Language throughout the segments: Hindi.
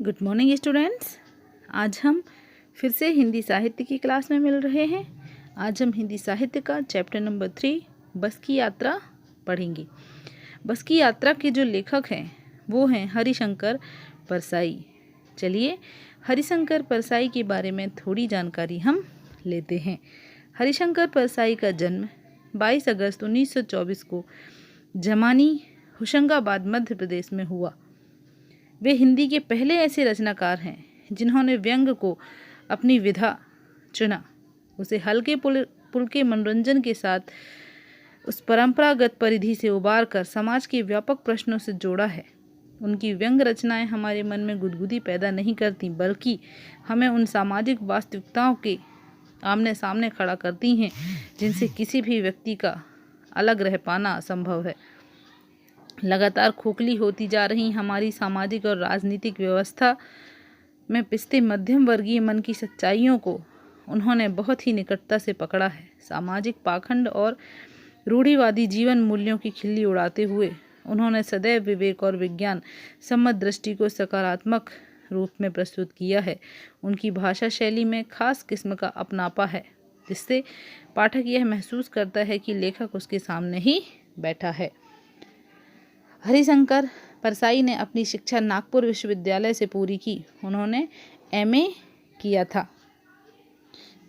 Good morning students. आज हम फिर से हिंदी साहित्य की क्लास में मिल रहे हैं। आज हम हिंदी साहित्य का चैप्टर नंबर 3 बस की यात्रा पढ़ेंगे। बस की यात्रा के जो लेखक हैं वो हैं हरिशंकर परसाई। चलिए हरिशंकर परसाई के बारे में थोड़ी जानकारी हम लेते हैं। हरिशंकर परसाई का जन्म 22 अगस्त 1924 को जमानी होशंगाबाद मध्य प्रदेश में हुआ। वे हिंदी के पहले ऐसे रचनाकार हैं जिन्होंने व्यंग को अपनी विधा चुना, उसे हल्के पुल्के मनोरंजन के साथ उस परंपरागत परिधि से उबार कर समाज के व्यापक प्रश्नों से जोड़ा है। उनकी व्यंग रचनाएं हमारे मन में गुदगुदी पैदा नहीं करती, बल्कि हमें उन सामाजिक वास्तविकताओं के आमने सामने खड़ा करती हैं जिनसे किसी भी व्यक्ति का अलग रह पाना असंभव है। लगातार खोखली होती जा रही हमारी सामाजिक और राजनीतिक व्यवस्था में पिसते मध्यम वर्गीय मन की सच्चाइयों को उन्होंने बहुत ही निकटता से पकड़ा है। सामाजिक पाखंड और रूढ़िवादी जीवन मूल्यों की खिल्ली उड़ाते हुए उन्होंने सदैव विवेक और विज्ञान सम्मत दृष्टि को सकारात्मक रूप में प्रस्तुत किया है। उनकी भाषा शैली में खास किस्म का अपनापा है, जिससे पाठक यह महसूस करता है कि लेखक उसके सामने ही बैठा है। हरिशंकर परसाई ने अपनी शिक्षा नागपुर विश्वविद्यालय से पूरी की। उन्होंने एमए किया था।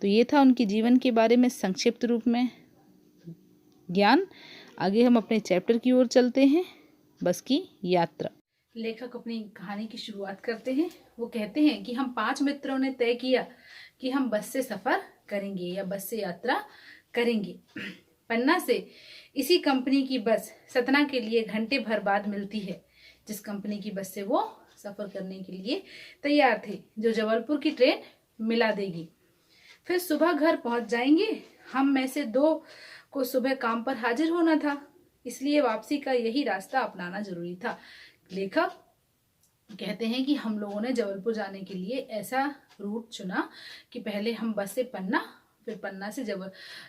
तो ये था उनके जीवन के बारे में संक्षिप्त रूप में ज्ञान। आगे हम अपने चैप्टर की ओर चलते हैं, बस की यात्रा। लेखक अपनी कहानी की शुरुआत करते हैं। वो कहते हैं कि हम 5 मित्रों ने तय किया कि हम बस से सफ़र करेंगे या बस से यात्रा करेंगे। पन्ना से इसी कंपनी की बस सतना के लिए घंटे भर बाद मिलती है। जिस कंपनी की बस से वो सफ़र करने के लिए तैयार थे, जो जबलपुर की ट्रेन मिला देगी। फिर सुबह घर पहुंच जाएंगे। हम में से 2 को सुबह काम पर हाजिर होना था, इसलिए वापसी का यही रास्ता अपनाना जरूरी था। लेखक कहते हैं कि हम लोगों ने जबलपुर जाने के लिए ऐसा रूट चुना कि पहले हम बस से पन्ना, फिर पन्ना से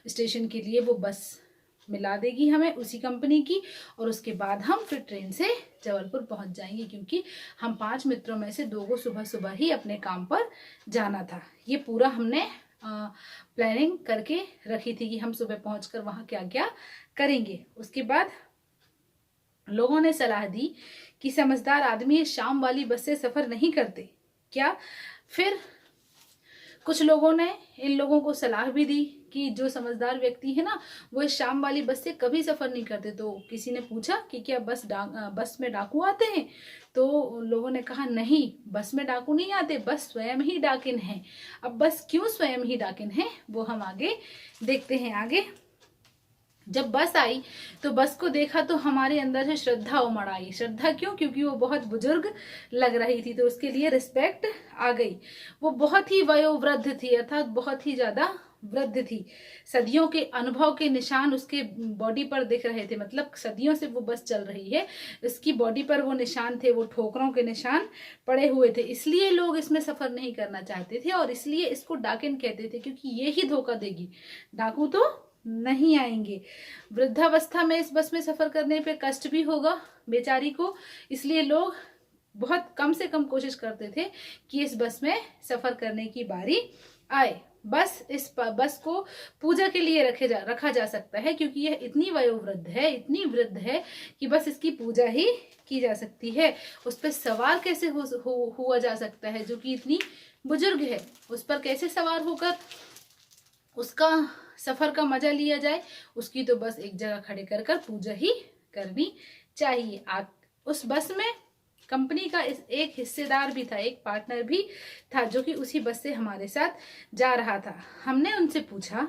स्टेशन के लिए वो बस मिला देगी हमें उसी कंपनी की, और उसके बाद हम फिर ट्रेन से जबलपुर पहुंच जाएंगे, क्योंकि हम 5 मित्रों में से 2 को सुबह सुबह ही अपने काम पर जाना था। ये पूरा हमने प्लानिंग करके रखी थी कि हम सुबह पहुंचकर वहां क्या क्या करेंगे। उसके बाद लोगों ने सलाह दी कि समझदार आदमी शाम वाली बस से सफ़र नहीं करते क्या। फिर कुछ लोगों ने इन लोगों को सलाह भी दी कि जो समझदार व्यक्ति है ना, वो इस शाम वाली बस से कभी सफ़र नहीं करते। तो किसी ने पूछा कि क्या बस में डाकू आते हैं? तो लोगों ने कहा नहीं, बस में डाकू नहीं आते, बस स्वयं ही डाकिन है। अब बस क्यों स्वयं ही डाकिन है वो हम आगे देखते हैं। आगे जब बस आई तो बस को देखा तो हमारे अंदर से श्रद्धा उमड़ आई। श्रद्धा क्यों? क्योंकि वो बहुत बुजुर्ग लग रही थी, तो उसके लिए रिस्पेक्ट आ गई। वो बहुत ही वयोवृद्ध थी, अर्थात बहुत ही ज्यादा वृद्ध थी। सदियों के अनुभव के निशान उसके बॉडी पर दिख रहे थे, मतलब सदियों से वो बस चल रही है, इसकी बॉडी पर वो निशान थे, वो ठोकरों के निशान पड़े हुए थे। इसलिए लोग इसमें सफर नहीं करना चाहते थे, और इसलिए इसको डाकिन कहते थे, क्योंकि ये ही धोखा देगी, डाकू तो नहीं आएंगे। वृद्धावस्था में इस बस में सफर करने पे कष्ट भी होगा बेचारी को, इसलिए लोग बहुत कम से कम कोशिश करते थे कि इस बस में सफर करने की बारी आए। इस बस को पूजा के लिए रखा जा सकता है, क्योंकि यह इतनी वयोवृद्ध है, इतनी वृद्ध है कि बस इसकी पूजा ही की जा सकती है। उस पर सवार कैसे हुआ जा सकता है, जो कि इतनी बुजुर्ग है, उस पर कैसे सवार होकर उसका सफर का मजा लिया जाए? उसकी तो बस एक जगह खड़े कर पूजा ही करनी चाहिए। उस बस में कंपनी का एक हिस्सेदार भी था, एक पार्टनर भी था, जो कि उसी बस से हमारे साथ जा रहा था। हमने उनसे पूछा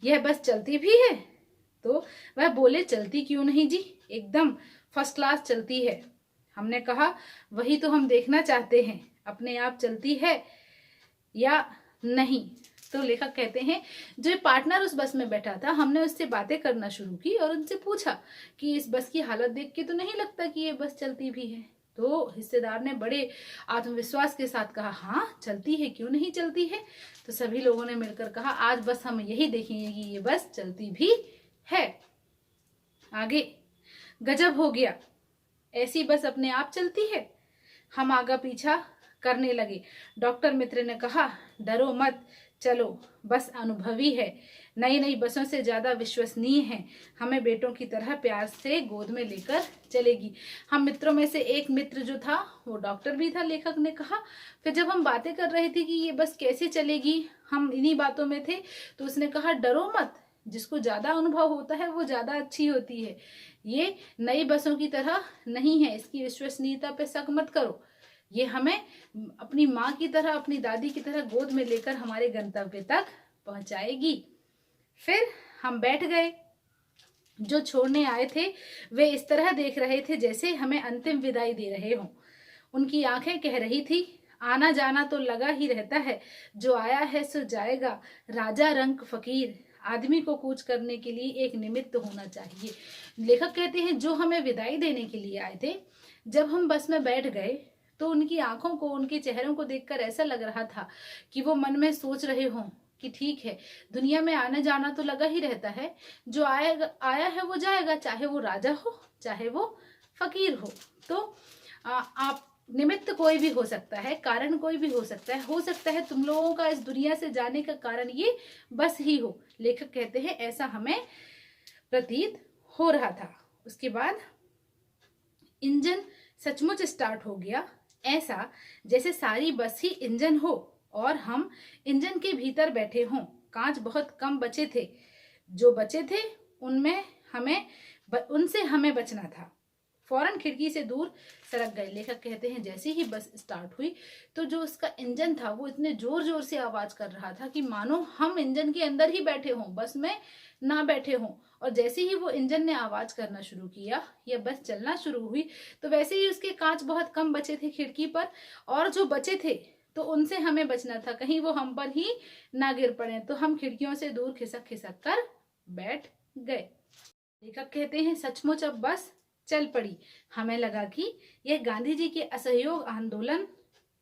यह बस चलती भी है? तो वह बोले चलती क्यों नहीं जी, एकदम फर्स्ट क्लास चलती है। हमने कहा वही तो हम देखना चाहते हैं, अपने आप चलती है या नहीं। तो लेखक कहते हैं जो पार्टनर उस बस में बैठा था, हमने उससे बातें करना शुरू की और उनसे पूछा कि इस बस की हालत देख के तो नहीं लगता कि ये बस चलती भी है। तो हिस्सेदार ने बड़े आत्मविश्वास के साथ कहा हाँ चलती है, क्यों नहीं चलती है। तो सभी लोगों ने मिलकर कहा आज बस हम यही देखेंगे कि ये बस चलती भी है। आगे गजब हो गया, ऐसी बस अपने आप चलती है। हम आगा पीछा करने लगे। डॉक्टर मित्र ने कहा, डरो मत, चलो, बस अनुभवी है, नई नई बसों से ज्यादा विश्वसनीय है, हमें बेटों की तरह प्यार से गोद में लेकर चलेगी। हम मित्रों में से एक मित्र जो था वो डॉक्टर भी था, लेखक ने कहा। फिर जब हम बातें कर रहे थे कि ये बस कैसे चलेगी, हम इन्हीं बातों में थे, तो उसने कहा, डरो मत, जिसको ज्यादा अनुभव होता है वो ज्यादा अच्छी होती है, ये नई बसों की तरह नहीं है, इसकी विश्वसनीयता पे शक मत करो, ये हमें अपनी माँ की तरह, अपनी दादी की तरह गोद में लेकर हमारे गंतव्य तक पहुंचाएगी। फिर हम बैठ गए। जो छोड़ने आए थे वे इस तरह देख रहे थे जैसे हमें अंतिम विदाई दे रहे हों। उनकी आंखें कह रही थी, आना जाना तो लगा ही रहता है, जो आया है सो जाएगा, राजा रंक फकीर, आदमी को कूच करने के लिए एक निमित्त होना चाहिए। लेखक कहते हैं, जो हमें विदाई देने के लिए आए थे, जब हम बस में बैठ गए तो उनकी आंखों को, उनके चेहरों को देखकर ऐसा लग रहा था कि वो मन में सोच रहे हों कि ठीक है, दुनिया में आना जाना तो लगा ही रहता है, जो आया है वो जाएगा, चाहे वो राजा हो चाहे वो फकीर हो। तो आप निमित्त कोई भी हो सकता है, कारण कोई भी हो सकता है तुम लोगों का इस दुनिया से जाने का कारण ये बस ही हो। लेखक कहते हैं ऐसा हमें प्रतीत हो रहा था। उसके बाद इंजन सचमुच स्टार्ट हो गया, ऐसा जैसे सारी बस ही इंजन हो और हम इंजन के भीतर बैठे हों। कांच बहुत कम बचे थे, जो बचे थे उनसे हमें बचना था। फौरन खिड़की से दूर सरक गए। लेखक कहते हैं जैसे ही बस स्टार्ट हुई तो जो उसका इंजन था वो इतने जोर जोर से आवाज कर रहा था कि मानो हम इंजन के अंदर ही बैठे हों, बस में ना बैठे हों। और जैसे ही वो इंजन ने आवाज करना शुरू किया या बस चलना शुरू हुई तो वैसे ही उसके कांच बहुत कम बचे थे खिड़की पर, और जो बचे थे तो उनसे हमें बचना था, कहीं वो हम पर ही ना गिर पड़े। तो हम खिड़कियों से दूर खिसक खिसक कर बैठ गए। लेखक कहते हैं सचमुच अब बस चल पड़ी। हमें लगा कि यह गांधी जी के असहयोग आंदोलन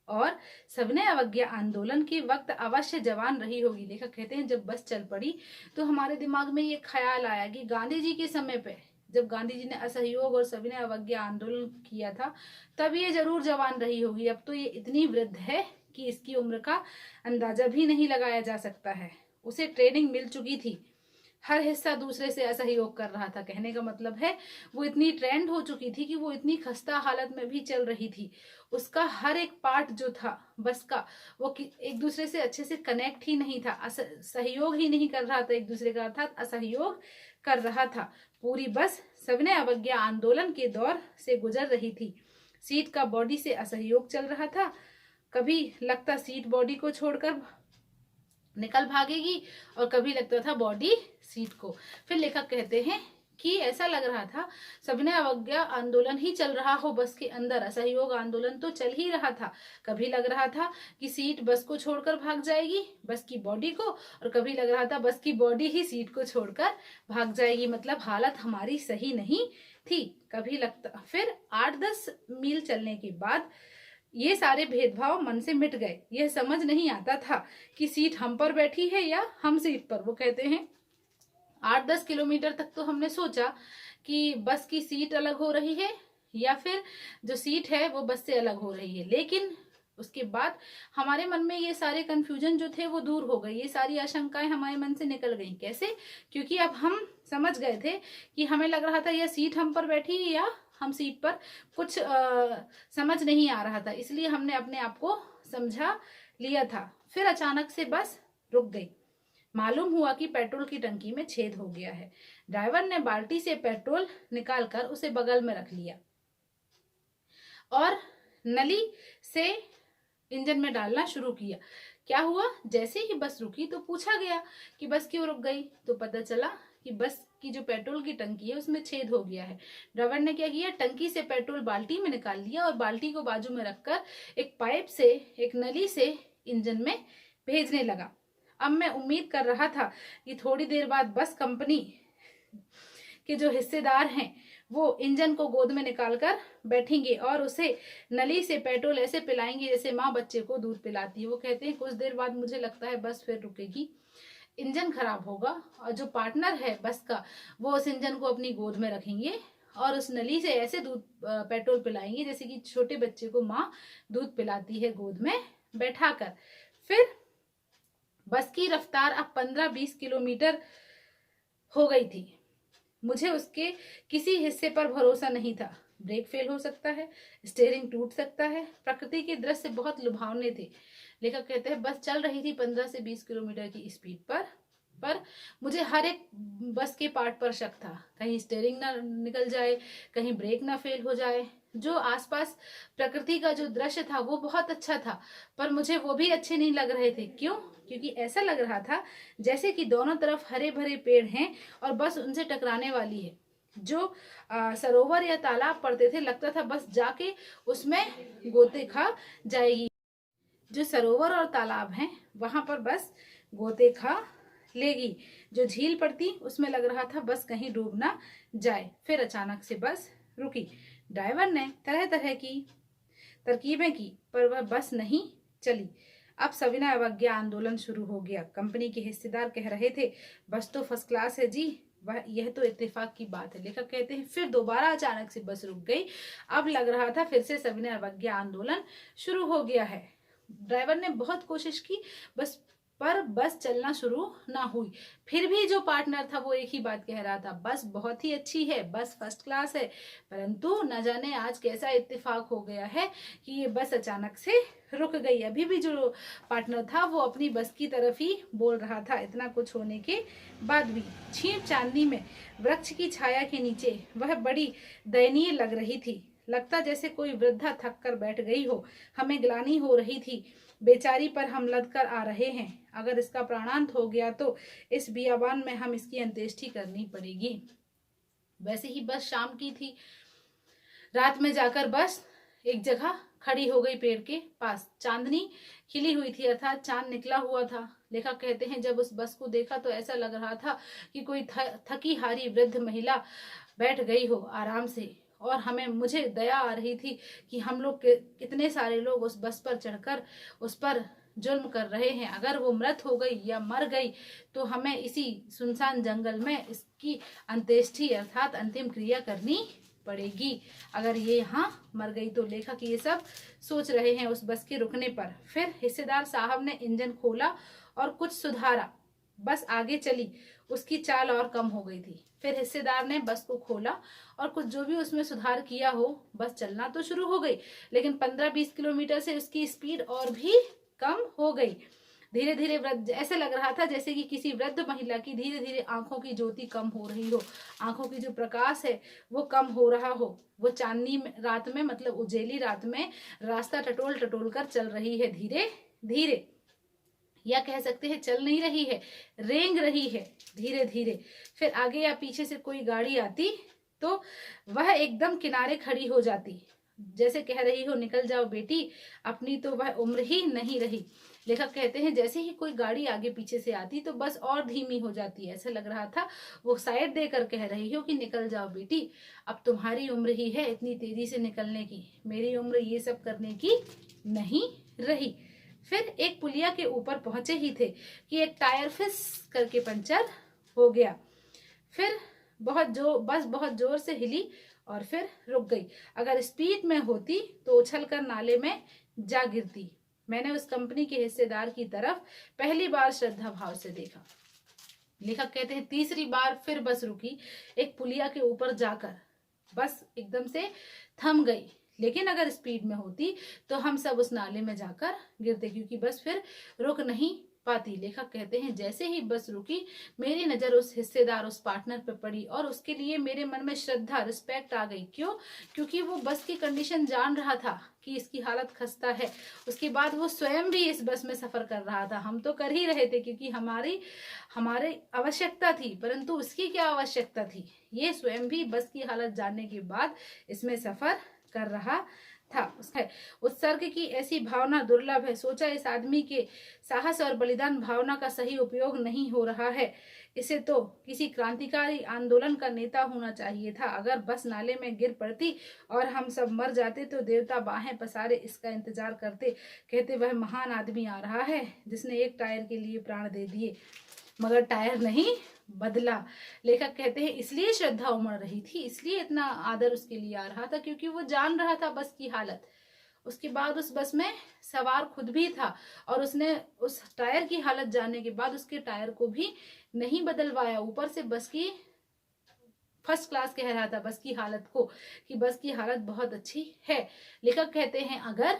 और सविनय अवज्ञा आंदोलन के वक्त अवश्य जवान रही होगी। लेखक कहते हैं जब बस चल पड़ी तो हमारे दिमाग में ये ख्याल आया कि गांधी जी के समय पे, जब गांधी जी ने असहयोग और सविनय अवज्ञा आंदोलन किया था, तब ये जरूर जवान रही होगी। अब तो ये इतनी वृद्ध है कि इसकी उम्र का अंदाजा भी नहीं लगाया जा सकता है। उसे ट्रेनिंग मिल चुकी थी, हर हिस्सा दूसरे से असहयोग कर रहा था। कहने का मतलब है वो इतनी ट्रेंड हो चुकी थी कि वो इतनी खस्ता हालत में भी चल रही थी। उसका हर एक पार्ट जो था बस का, वो एक दूसरे से अच्छे से कनेक्ट ही नहीं था, सहयोग ही नहीं कर रहा था एक दूसरे का, अर्थात असहयोग कर रहा था। पूरी बस सविनय अवज्ञा आंदोलन के दौर से गुजर रही थी। सीट का बॉडी से असहयोग चल रहा था। कभी लगता सीट बॉडी को छोड़कर निकल भागेगी और कभी लगता था बॉडी सीट को। फिर लेखक कहते हैं कि ऐसा लग रहा था सविनय अवज्ञा आंदोलन ही चल रहा हो बस के अंदर, असहयोग आंदोलन तो चल ही रहा था। कभी लग रहा था कि सीट बस को छोड़कर भाग जाएगी, बस की बॉडी को, और कभी लग रहा था बस की बॉडी ही सीट को छोड़कर भाग जाएगी। मतलब हालत हमारी सही नहीं थी। कभी लगता, फिर 8-10 मील चलने के बाद ये सारे भेदभाव मन से मिट गए। यह समझ नहीं आता था कि सीट हम पर बैठी है या हम सीट पर। वो कहते हैं 8-10 किलोमीटर तक तो हमने सोचा कि बस की सीट अलग हो रही है या फिर जो सीट है वो बस से अलग हो रही है, लेकिन उसके बाद हमारे मन में ये सारे कंफ्यूजन जो थे वो दूर हो गए। ये सारी आशंकाएं हमारे मन से निकल गई। कैसे? क्योंकि अब हम समझ गए थे कि हमें लग रहा था यह सीट हम पर बैठी है या हम सीट पर, कुछ समझ नहीं आ रहा था, इसलिए हमने अपने आप को समझा लिया था। फिर अचानक से बस रुक गई। मालूम हुआ कि पेट्रोल की टंकी में छेद हो गया है। ड्राइवर ने बाल्टी से पेट्रोल निकालकर उसे बगल में रख लिया और नली से इंजन में डालना शुरू किया। क्या हुआ? जैसे ही बस रुकी तो पूछा गया कि बस क्यों रुक गई, तो पता चला कि बस की जो पेट्रोल की टंकी है उसमें छेद हो गया है। ड्राइवर ने क्या किया, टंकी से पेट्रोल बाल्टी में निकाल लिया और बाल्टी को बाजू में रखकर एक पाइप से, एक नली से इंजन में भेजने लगा। अब मैं उम्मीद कर रहा था कि थोड़ी देर बाद बस कंपनी के जो हिस्सेदार हैं वो इंजन को गोद में निकालकर बैठेंगे और उसे नली से पेट्रोल ऐसे पिलाएंगे जैसे माँ बच्चे को दूध पिलाती है। वो कहते हैं कुछ देर बाद मुझे लगता है बस फिर रुकेगी, इंजन खराब होगा और जो पार्टनर है बस का वो उस इंजन को अपनी गोद में रखेंगे और उस नली से ऐसे दूध पेट्रोल पिलाएंगे जैसे कि छोटे बच्चे को माँ दूध पिलाती है गोद में बैठाकर। फिर बस की रफ्तार अब 15-20 किलोमीटर हो गई थी। मुझे उसके किसी हिस्से पर भरोसा नहीं था। ब्रेक फेल हो सकता है, स्टीयरिंग टूट सकता है। प्रकृति के दृश्य बहुत लुभावने थे। लेखक कहते हैं बस चल रही थी 15 से 20 किलोमीटर की स्पीड पर मुझे हर एक बस के पार्ट पर शक था। कहीं स्टीयरिंग ना निकल जाए, कहीं ब्रेक ना फेल हो जाए। जो आसपास प्रकृति का जो दृश्य था वो बहुत अच्छा था, पर मुझे वो भी अच्छे नहीं लग रहे थे। क्यों? क्योंकि ऐसा लग रहा था जैसे कि दोनों तरफ हरे भरे पेड़ हैं और बस उनसे टकराने वाली है। जो सरोवर या तालाब पड़ते थे, लगता था बस जाके उसमें गोते खा जाएगी। जो सरोवर और तालाब हैं वहां पर बस गोते खा लेगी। जो झील पड़ती उसमें लग रहा था बस कहीं डूब ना जाए। फिर अचानक से बस रुकी। ड्राइवर ने तरह तरह की तरकीबें की, पर वह बस नहीं चली। अब सविनय अवज्ञा आंदोलन शुरू हो गया। कंपनी के हिस्सेदार कह रहे थे बस तो फर्स्ट क्लास है जी, यह तो इत्तेफाक की बात है। लेखक कहते हैं फिर दोबारा अचानक से बस रुक गई। अब लग रहा था फिर से सविनय अवज्ञा आंदोलन शुरू हो गया है। ड्राइवर ने बहुत कोशिश की पर बस चलना शुरू ना हुई। फिर भी जो पार्टनर था वो एक ही बात कह रहा था, बस बहुत ही अच्छी है, बस फर्स्ट क्लास है। परंतु न जाने आज कैसा इत्तेफाक हो गया है कि ये बस अचानक से रुक गई। अभी भी जो पार्टनर था वो अपनी बस की तरफ ही बोल रहा था। इतना कुछ होने के बाद भी छींट चांदनी में वृक्ष की छाया के नीचे वह बड़ी दयनीय लग रही थी। लगता जैसे कोई वृद्धा थक कर बैठ गई हो। हमें ग्लानि हो रही थी, बेचारी पर हम लद कर आ रहे हैं। अगर इसका प्राणांत हो गया तो इस बियाबान में हम इसकी अंत्येष्टि करनी पड़ेगी। वैसे ही बस शाम की थी। रात में जाकर बस एक जगह खड़ी हो गई पेड़ के पास। चांदनी खिली हुई थी, अर्थात चांद निकला हुआ था। लेखक कहते हैं जब उस बस को देखा तो ऐसा लग रहा था कि कोई थकी हारी वृद्ध महिला बैठ गई हो आराम से। और मुझे दया आ रही थी कि हम लोग कितने सारे लोग उस बस पर चढ़कर उस पर जुल्म कर रहे हैं। अगर वो मृत हो गई या मर गई तो हमें इसी सुनसान जंगल में इसकी अंत्येष्टि अर्थात अंतिम क्रिया करनी पड़ेगी। अगर ये यहाँ मर गई तो। लेखक ये सब सोच रहे हैं उस बस के रुकने पर। फिर हिस्सेदार साहब ने इंजन खोला और कुछ सुधारा। बस आगे चली। उसकी चाल और कम हो गई थी। फिर हिस्सेदार ने बस को खोला और कुछ जो भी उसमें सुधार किया हो, बस चलना तो शुरू हो गई। लेकिन 15-20 किलोमीटर से उसकी स्पीड और भी कम हो गई। धीरे धीरे वृद्ध, ऐसे लग रहा था जैसे कि किसी वृद्ध महिला की धीरे धीरे आंखों की ज्योति कम हो रही हो। आंखों की जो प्रकाश है वो कम हो रहा हो। वो चांदनी रात में, मतलब उजेली रात में रास्ता टटोल टटोल कर चल रही है, धीरे धीरे, या कह सकते हैं चल नहीं रही है, रेंग रही है धीरे धीरे। फिर आगे या पीछे से कोई गाड़ी आती तो वह एकदम किनारे खड़ी हो जाती, जैसे कह रही हो निकल जाओ बेटी, अपनी तो वह उम्र ही नहीं रही। लेखक कहते हैं जैसे ही कोई गाड़ी आगे पीछे से आती तो बस और धीमी हो जाती है। ऐसा लग रहा था वो साइड देकर कह रही हो कि निकल जाओ बेटी, अब तुम्हारी उम्र ही है इतनी तेजी से निकलने की, मेरी उम्र ये सब करने की नहीं रही। फिर एक पुलिया के ऊपर पहुंचे ही थे कि एक टायर फिस करके पंचर हो गया। फिर बस बहुत जोर से हिली और फिर रुक गई। अगर स्पीड में होती तो उछलकर नाले में जा गिरती। मैंने उस कंपनी के हिस्सेदार की तरफ पहली बार श्रद्धा भाव से देखा। लेखक कहते हैं तीसरी बार फिर बस रुकी एक पुलिया के ऊपर जाकर। बस एकदम से थम गई। लेकिन अगर स्पीड में होती तो हम सब उस नाले में जाकर गिरते, क्योंकि बस फिर रुक नहीं पाती। लेखक कहते हैं जैसे ही बस रुकी मेरी नजर उस हिस्सेदार, उस पार्टनर पर पड़ी और उसके लिए मेरे मन में श्रद्धा, रिस्पेक्ट आ गई। क्यों? क्योंकि वो बस की कंडीशन जान रहा था कि इसकी हालत खस्ता है। उसके बाद वो स्वयं भी इस बस में सफर कर रहा था। हम तो कर ही रहे थे क्योंकि हमारी आवश्यकता थी, परंतु उसकी क्या आवश्यकता थी? ये स्वयं भी बस की हालत जानने के बाद इसमें सफर कर रहा था। उत्सर्ग की ऐसी भावना दुर्लभ है। सोचा इस आदमी के साहस और बलिदान भावना का सही उपयोग नहीं हो रहा है। इसे तो किसी क्रांतिकारी आंदोलन का नेता होना चाहिए था। अगर बस नाले में गिर पड़ती और हम सब मर जाते तो देवता बाहें पसारे इसका इंतजार करते, कहते वह महान आदमी आ रहा है जिसने एक टायर के लिए प्राण दे दिए। मगर टायर नहीं बदला। लेखक कहते हैं इसलिए श्रद्धा उमड़ रही थी, इसलिए इतना आदर उसके लिए आ रहा था, क्योंकि वो जान रहा था बस की हालत। उसके बाद उस बस में सवार खुद भी था और उसने उस टायर की हालत जानने के बाद उसके टायर को भी नहीं बदलवाया। ऊपर से बस की फर्स्ट क्लास कह रहा था बस की हालत को, कि बस की हालत बहुत अच्छी है। लेखक कहते हैं अगर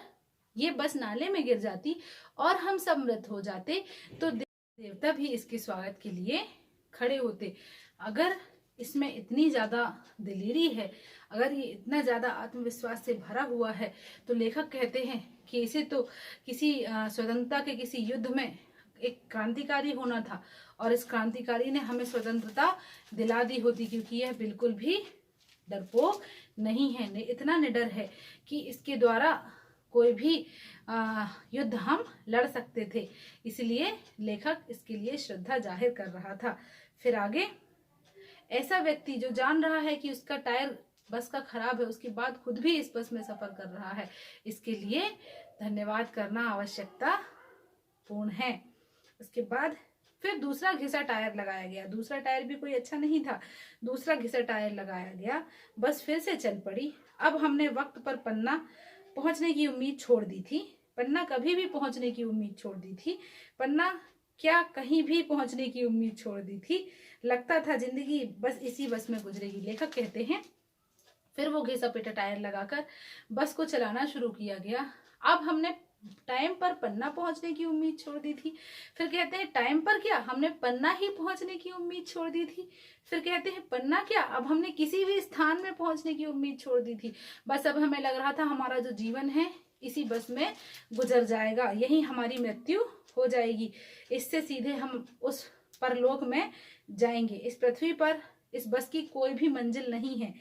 ये बस नाले में गिर जाती और हम सब मृत हो जाते तो देवता भी इसके स्वागत के लिए खड़े होते। अगर इसमें इतनी ज्यादा दिलेरी है, अगर ये इतना ज्यादा आत्मविश्वास से भरा हुआ है, तो लेखक कहते हैं कि इसे तो किसी स्वतंत्रता के किसी युद्ध में एक क्रांतिकारी होना था और इस क्रांतिकारी ने हमें स्वतंत्रता दिला दी होती, क्योंकि यह बिल्कुल भी डरपोक नहीं है, इतना निडर है कि इसके द्वारा कोई भी युद्ध हम लड़ सकते थे। इसलिए लेखक इसके लिए श्रद्धा जाहिर कर रहा था। फिर आगे, ऐसा व्यक्ति जो जान रहा है कि उसका टायर बस का खराब है, उसके बाद खुद भी इस बस में सफर कर रहा है, इसके लिए धन्यवाद करना आवश्यकता पूर्ण है। उसके बाद फिर दूसरा घिसा टायर लगाया गया। दूसरा टायर भी कोई अच्छा नहीं था, दूसरा घिसा टायर लगाया गया, बस फिर से चल पड़ी। अब हमने वक्त पर पन्ना पहुंचने की उम्मीद छोड़ दी थी। पन्ना कभी भी पहुंचने की उम्मीद छोड़ दी थी। पन्ना क्या कहीं भी पहुंचने की उम्मीद छोड़ दी थी। लगता था जिंदगी बस इसी बस में गुजरेगी। लेखक कहते हैं फिर वो घिसा पिटा टायर लगाकर बस को चलाना शुरू किया गया। अब हमने टाइम पर पन्ना पहुंचने की उम्मीद छोड़ दी थी। फिर कहते हैं टाइम पर क्या, हमने पन्ना ही पहुंचने की उम्मीद छोड़ दी थी। फिर कहते हैं पन्ना क्या, अब हमने किसी भी स्थान में पहुंचने की उम्मीद छोड़ दी थी। बस अब हमें लग रहा था हमारा जो जीवन है इसी बस में गुजर जाएगा, यही हमारी मृत्यु हो जाएगी, इससे सीधे हम उस परलोक में जाएंगे। इस पृथ्वी पर इस बस की कोई भी मंजिल नहीं है।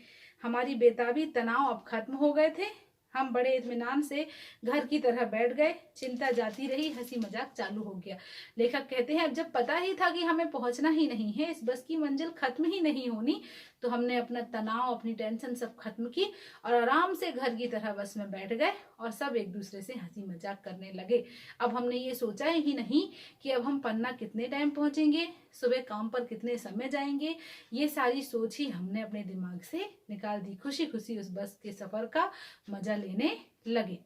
हमारी बेताबी तनाव अब खत्म हो गए थे। हम बड़े इत्मीनान से घर की तरह बैठ गए, चिंता जाती रही, हंसी मजाक चालू हो गया। लेखक कहते हैं अब जब पता ही था कि हमें पहुंचना ही नहीं है, इस बस की मंजिल खत्म ही नहीं होनी, तो हमने अपना तनाव, अपनी टेंशन सब खत्म की और आराम से घर की तरह बस में बैठ गए और सब एक दूसरे से हंसी मजाक करने लगे। अब हमने ये सोचा ही नहीं कि अब हम पन्ना कितने टाइम पहुंचेंगे, सुबह काम पर कितने समय जाएंगे। ये सारी सोच ही हमने अपने दिमाग से निकाल दी। खुशी खुशी उस बस के सफर का मजा लेने लगे।